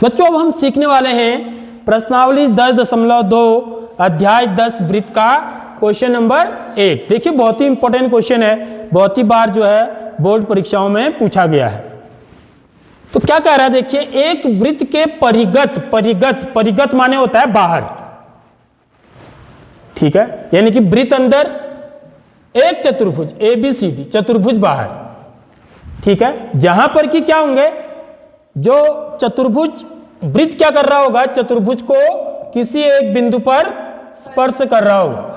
बच्चों अब हम सीखने वाले हैं प्रश्नावली 10.2 अध्याय 10 वृत्त का क्वेश्चन नंबर 8। देखिए बहुत ही इंपॉर्टेंट क्वेश्चन है, बहुत ही बार जो है बोर्ड परीक्षाओं में पूछा गया है। तो क्या कह रहा है देखिए, एक वृत्त के परिगत माने होता है बाहर, ठीक है, यानी कि वृत्त अंदर एक चतुर्भुज ABCD, चतुर्भुज बाहर, ठीक है। जहां पर कि क्या होंगे, जो चतुर्भुज वृत्त क्या कर रहा होगा, चतुर्भुज को किसी एक बिंदु पर स्पर्श कर रहा होगा,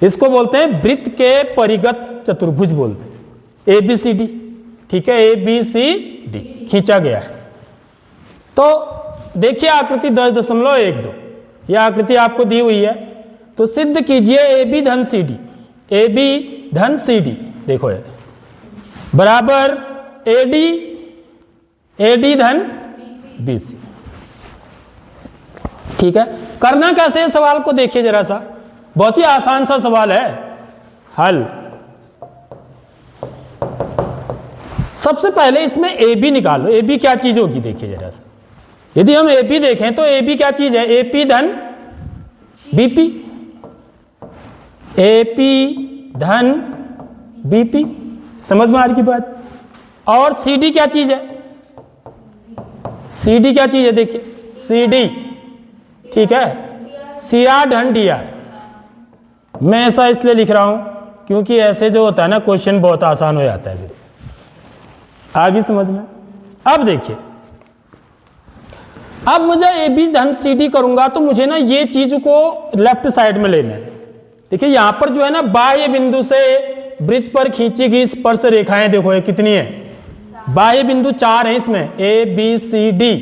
इसको बोलते हैं वृत्त के परिगत चतुर्भुज बोलते हैं, ABCD, ठीक है, ABCD खींचा गया है। तो देखिए आकृति 10.12, यह आकृति आपको दी हुई है। तो सिद्ध कीजिए AB धन CD, देखो ये बराबर AD धन BC, ठीक है। करना कैसे है सवाल को देखिए जरा सा, बहुत ही आसान सा सवाल है। हल, सबसे पहले इसमें AB निकालो, AB क्या चीज होगी देखिए जरा सा। यदि हम AP देखें तो AB क्या चीज है, AP धन BP, AP धन BP, समझ में आ रही की बात। और CD क्या चीज है, CD क्या चीज है देखिए, CD, ठीक है, CR धन DR। मैं ऐसा इसलिए लिख रहा हूं क्योंकि ऐसे जो होता है ना क्वेश्चन बहुत आसान हो जाता है, आगे समझ में। अब देखिए, अब मुझे AB धन CD करूंगा तो मुझे ना ये चीज को लेफ्ट साइड में लेना है। देखिए यहां पर जो है ना बाह्य बिंदु से वृत्त पर खींची गई स्पर्श रेखाएं देखो ये कितनी है, बाह्य बिंदु 4 है इसमें, ABCD।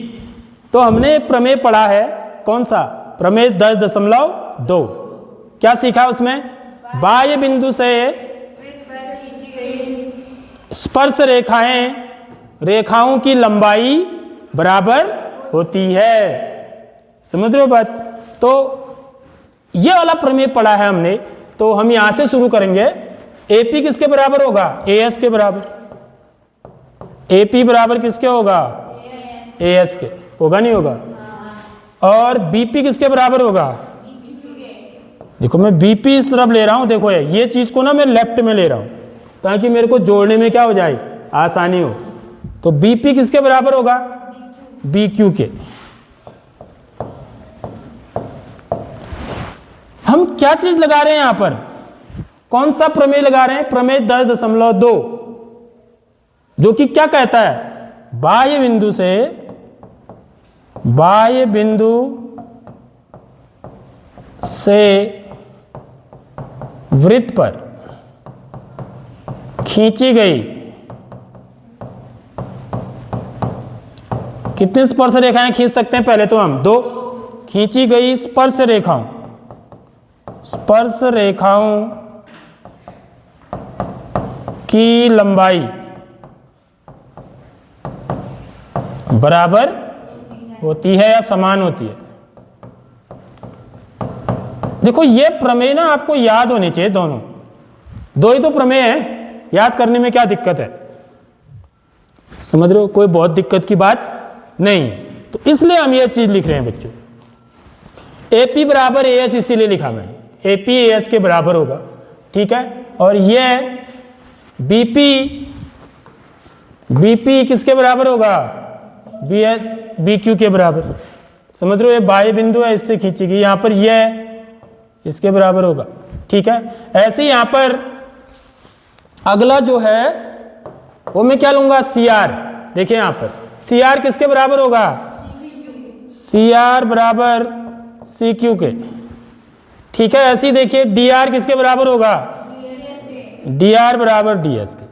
तो हमने प्रमेय पढ़ा है, कौन सा प्रमेय 10.2, क्या सीखा उसमें, बाह्य बिंदु से स्पर्श रेखाओं की लंबाई बराबर होती है, समझ रहे हो बात। तो ये वाला प्रमेय पढ़ा है हमने। तो हम यहां से शुरू करेंगे, AP किसके बराबर होगा, AS के बराबर। AP बराबर किसके होगा, AS के, होगा नहीं होगा। और BP किसके बराबर होगा, देखो मैं BP इस तरफ ले रहा हूं, देखो ये चीज को ना मैं लेफ्ट में ले रहा हूं ताकि मेरे को जोड़ने में क्या हो जाए, आसानी हो। तो BP किसके बराबर होगा, BQ के। हम क्या चीज लगा रहे हैं यहां पर, कौन सा प्रमेय लगा रहे हैं, प्रमेय 10.2, जो कि क्या कहता है, बाह्य बिंदु से वृत्त पर खींची गई कितनी स्पर्श रेखाएं खींच सकते हैं, पहले तो हम 2, खींची गई स्पर्श रेखाओं की लंबाई बराबर होती है या समान होती है। देखो ये प्रमेय ना आपको याद होने चाहिए, दोनों 2 ही तो प्रमेय है, याद करने में क्या दिक्कत है, समझ रहे हो, कोई बहुत दिक्कत की बात नहीं है। तो इसलिए हम ये चीज लिख रहे हैं बच्चों, AP बराबर AS इसीलिए लिखा मैंने, AP AS के बराबर होगा, ठीक है। और ये BP किसके बराबर होगा, BQ के बराबर, समझ रहे हो, ये बाह्य बिंदु है, इससे खींचेगी, यहां पर यह इसके बराबर होगा, ठीक है। ऐसे ही यहां पर अगला जो है वो मैं क्या लूंगा, CR। देखिए यहां पर CR किसके बराबर होगा, CR बराबर CQ के, ठीक है। ऐसे ही देखिए DR किसके बराबर होगा, DR बराबर DS के।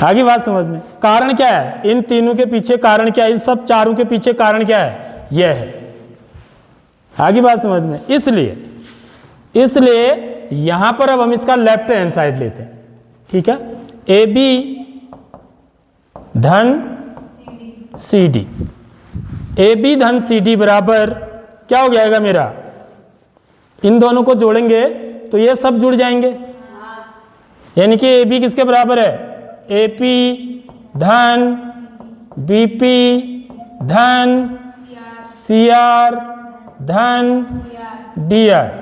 आगे बात समझ में, कारण क्या है, इन तीनों के पीछे कारण क्या है, इन सब चारों के पीछे कारण क्या है, यह है। आगे बात समझ में, इसलिए यहां पर अब हम इसका लेफ्ट हैंड साइड लेते हैं, ठीक है। AB धन CD, AB धन CD बराबर क्या हो जाएगा मेरा, इन दोनों को जोड़ेंगे तो ये सब जुड़ जाएंगे, यानी कि AB किसके बराबर है, AP धन बीपी धन सीआर धन डीआर।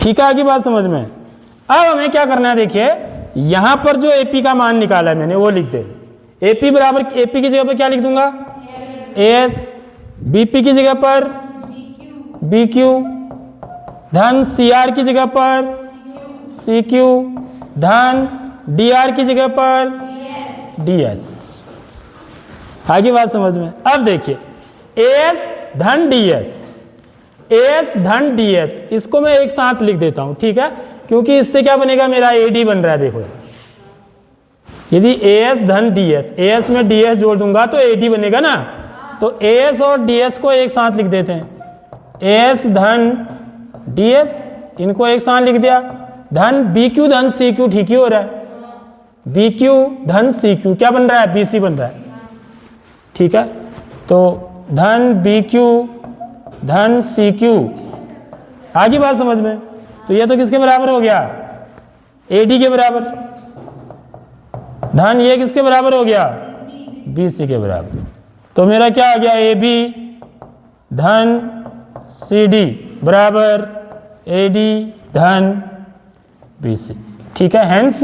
ठीक है, आगे बात समझ में। अब हमें क्या करना है, देखिए यहां पर जो एपी का मान निकाला है मैंने वो लिख दे। एपी बराबर, एपी की जगह पर क्या लिख दूंगा, एस, बीपी की जगह पर बीक्यू, धन सीआर की जगह पर सीक्यू, धन डीआर की जगह पर डीएस। आगे बात समझ में। अब देखिए एस धन डीएस, एस धन डीएस, इसको मैं एक साथ लिख देता हूं, ठीक है, क्योंकि इससे क्या बनेगा, मेरा एडी बन रहा है। देखो यदि एस धन डीएस, एस में डीएस जोड़ दूंगा तो एडी बनेगा ना, तो एस और डीएस को एक साथ लिख देते हैं। एस धन डीएस, इनको एक साथ लिख दिया। धन बीक्यू धन सीक्यू, ठीक ही हो रहा है, बीक्यू धन सीक्यू क्या बन रहा है, बीसी बन रहा है। ठीक है, तो धन बीक्यू धन सीक्यू। आगे बात समझ में। तो ये तो किसके बराबर हो गया, एडी के बराबर। धन ये किसके बराबर हो गया, बीसी के बराबर। तो मेरा क्या आ गया, ए बी धन सी डी बराबर ए डी धन बी सी। ठीक है, हेंस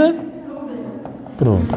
प्रूव्ड।